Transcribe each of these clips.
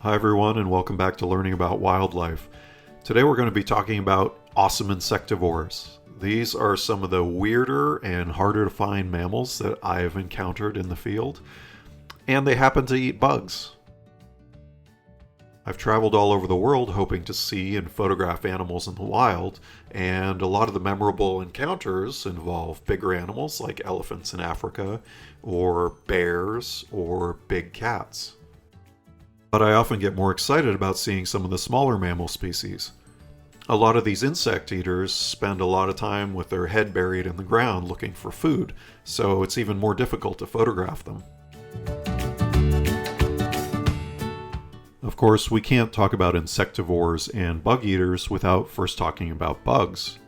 Hi everyone, and welcome back to Learning About Wildlife. Today we're going to be talking about awesome insectivores. These are some of the weirder and harder to find mammals that I have encountered in the field, and they happen to eat bugs. I've traveled all over the world hoping to see and photograph animals in the wild, and a lot of the memorable encounters involve bigger animals like elephants in Africa, or bears, or big cats. But I often get more excited about seeing some of the smaller mammal species. A lot of these insect eaters spend a lot of time with their head buried in the ground looking for food, so it's even more difficult to photograph them. Of course, we can't talk about insectivores and bug eaters without first talking about bugs.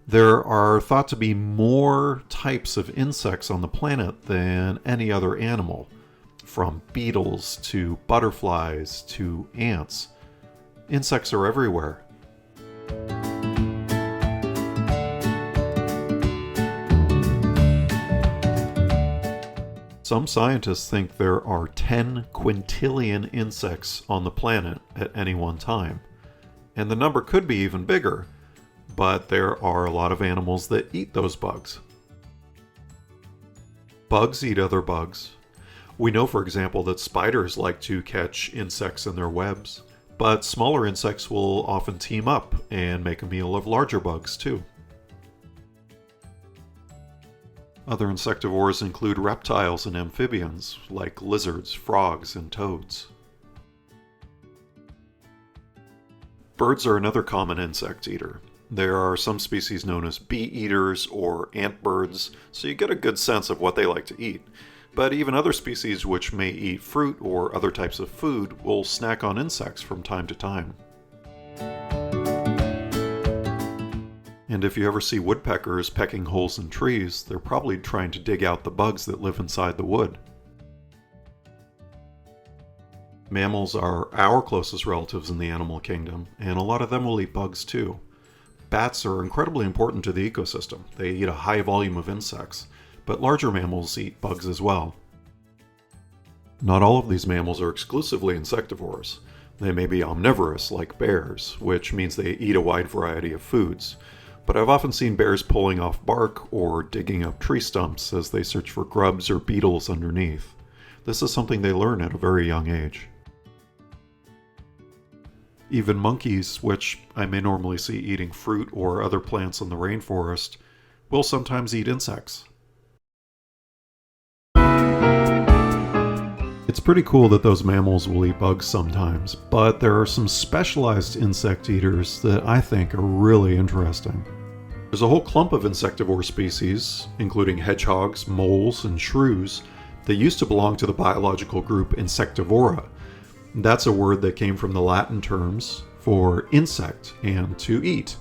There are thought to be more types of insects on the planet than any other animal, from beetles to butterflies to ants. Insects are everywhere. Some scientists think there are 10 quintillion insects on the planet at any one time, and the number could be even bigger. But there are a lot of animals that eat those bugs. Bugs eat other bugs. We know, for example, that spiders like to catch insects in their webs, but smaller insects will often team up and make a meal of larger bugs too. Other insectivores include reptiles and amphibians, like lizards, frogs, and toads. Birds are another common insect eater. There are some species known as bee eaters or ant birds, so you get a good sense of what they like to eat. But even other species which may eat fruit or other types of food will snack on insects from time to time. And if you ever see woodpeckers pecking holes in trees, they're probably trying to dig out the bugs that live inside the wood. Mammals are our closest relatives in the animal kingdom, and a lot of them will eat bugs too. Bats are incredibly important to the ecosystem. They eat a high volume of insects, but larger mammals eat bugs as well. Not all of these mammals are exclusively insectivores. They may be omnivorous, like bears, which means they eat a wide variety of foods. But I've often seen bears pulling off bark or digging up tree stumps as they search for grubs or beetles underneath. This is something they learn at a very young age. Even monkeys, which I may normally see eating fruit or other plants in the rainforest, will sometimes eat insects. It's pretty cool that those mammals will eat bugs sometimes, but there are some specialized insect eaters that I think are really interesting. There's a whole clump of insectivore species, including hedgehogs, moles, and shrews, that used to belong to the biological group Insectivora. That's a word that came from the Latin terms for insect and to eat.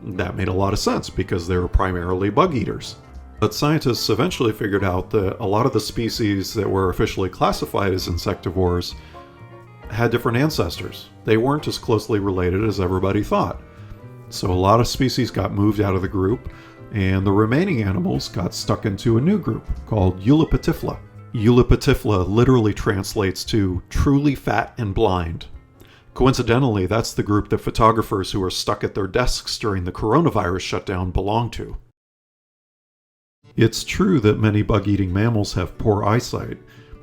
That made a lot of sense because they were primarily bug eaters. But scientists eventually figured out that a lot of the species that were officially classified as insectivores had different ancestors. They weren't as closely related as everybody thought. So a lot of species got moved out of the group, and the remaining animals got stuck into a new group called Eulipatifla. Eulipatifla literally translates to truly fat and blind. Coincidentally, that's the group that photographers who are stuck at their desks during the coronavirus shutdown belong to. It's true that many bug-eating mammals have poor eyesight,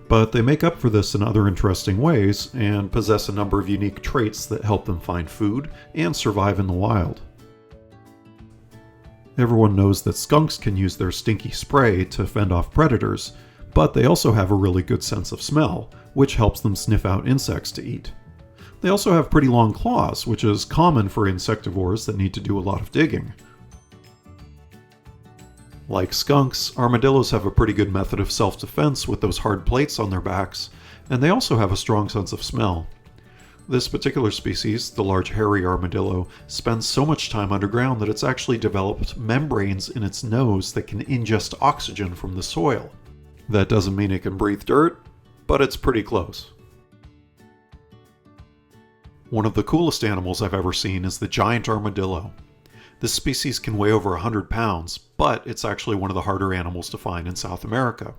but they make up for this in other interesting ways and possess a number of unique traits that help them find food and survive in the wild. Everyone knows that skunks can use their stinky spray to fend off predators, but they also have a really good sense of smell, which helps them sniff out insects to eat. They also have pretty long claws, which is common for insectivores that need to do a lot of digging. Like skunks, armadillos have a pretty good method of self-defense with those hard plates on their backs, and they also have a strong sense of smell. This particular species, the large hairy armadillo, spends so much time underground that it's actually developed membranes in its nose that can ingest oxygen from the soil. That doesn't mean it can breathe dirt, but it's pretty close. One of the coolest animals I've ever seen is the giant armadillo. This species can weigh over 100 pounds, but it's actually one of the harder animals to find in South America.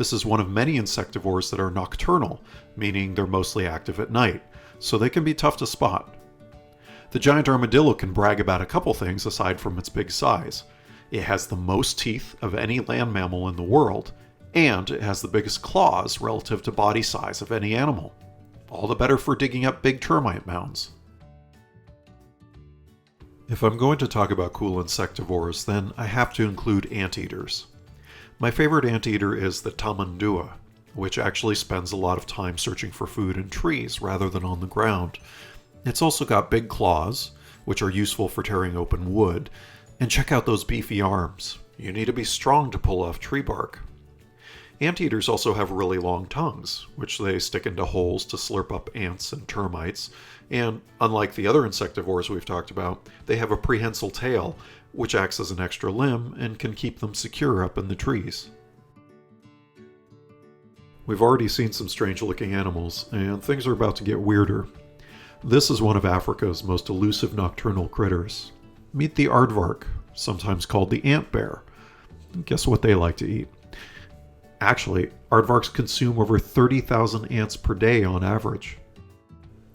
This is one of many insectivores that are nocturnal, meaning they're mostly active at night, so they can be tough to spot. The giant armadillo can brag about a couple things aside from its big size. It has the most teeth of any land mammal in the world, and it has the biggest claws relative to body size of any animal. All the better for digging up big termite mounds. If I'm going to talk about cool insectivores, then I have to include anteaters. My favorite anteater is the tamandua, which actually spends a lot of time searching for food in trees rather than on the ground. It's also got big claws, which are useful for tearing open wood, and check out those beefy arms. You need to be strong to pull off tree bark. Anteaters also have really long tongues, which they stick into holes to slurp up ants and termites, and unlike the other insectivores we've talked about, they have a prehensile tail, which acts as an extra limb and can keep them secure up in the trees. We've already seen some strange-looking animals, and things are about to get weirder. This is one of Africa's most elusive nocturnal critters. Meet the aardvark, sometimes called the ant bear. Guess what they like to eat? Actually, aardvarks consume over 30,000 ants per day on average.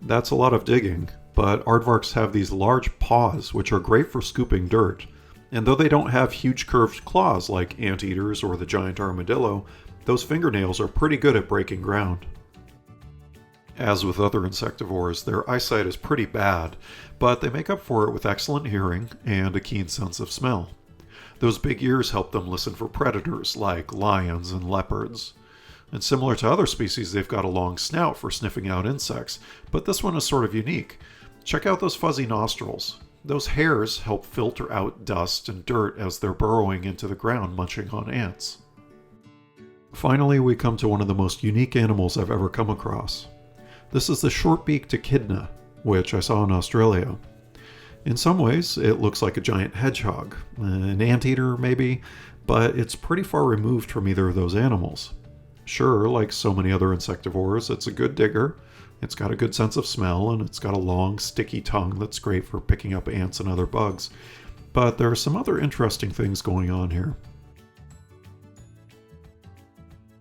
That's a lot of digging, but aardvarks have these large paws which are great for scooping dirt, and though they don't have huge curved claws like anteaters or the giant armadillo, those fingernails are pretty good at breaking ground. As with other insectivores, their eyesight is pretty bad, but they make up for it with excellent hearing and a keen sense of smell. Those big ears help them listen for predators like lions and leopards. And similar to other species, they've got a long snout for sniffing out insects, but this one is sort of unique. Check out those fuzzy nostrils. Those hairs help filter out dust and dirt as they're burrowing into the ground munching on ants. Finally, we come to one of the most unique animals I've ever come across. This is the short-beaked echidna, which I saw in Australia. In some ways, it looks like a giant hedgehog, an anteater maybe, but it's pretty far removed from either of those animals. Sure, like so many other insectivores, it's a good digger, it's got a good sense of smell, and it's got a long, sticky tongue that's great for picking up ants and other bugs. But there are some other interesting things going on here.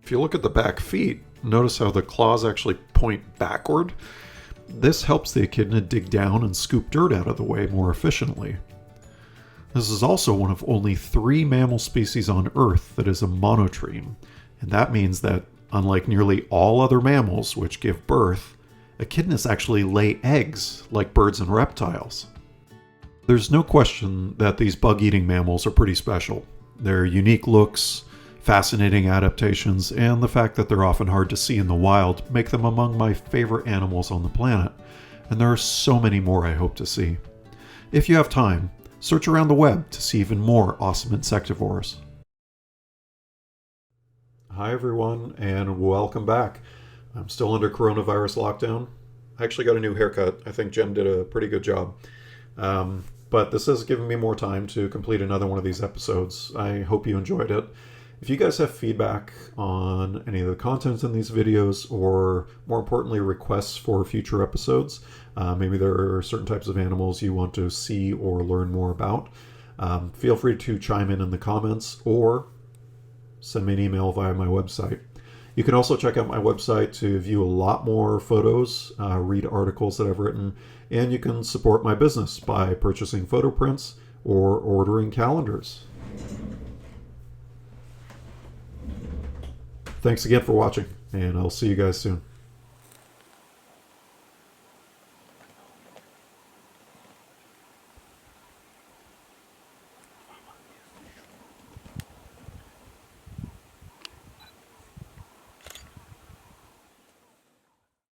If you look at the back feet, notice how the claws actually point backward. This helps the echidna dig down and scoop dirt out of the way more efficiently. This is also one of only 3 mammal species on Earth that is a monotreme, and that means that, unlike nearly all other mammals which give birth, echidnas actually lay eggs like birds and reptiles. There's no question that these bug-eating mammals are pretty special. Their unique looks, fascinating adaptations, and the fact that they're often hard to see in the wild make them among my favorite animals on the planet, and there are so many more I hope to see. If you have time, search around the web to see even more awesome insectivores. Hi everyone, and welcome back. I'm still under coronavirus lockdown. I actually got a new haircut. I think Jen did a pretty good job. But this has given me more time to complete another one of these episodes. I hope you enjoyed it. If you guys have feedback on any of the content in these videos, or more importantly, requests for future episodes, maybe there are certain types of animals you want to see or learn more about, feel free to chime in the comments or send me an email via my website. You can also check out my website to view a lot more photos, read articles that I've written, and you can support my business by purchasing photo prints or ordering calendars. Thanks again for watching, and I'll see you guys soon.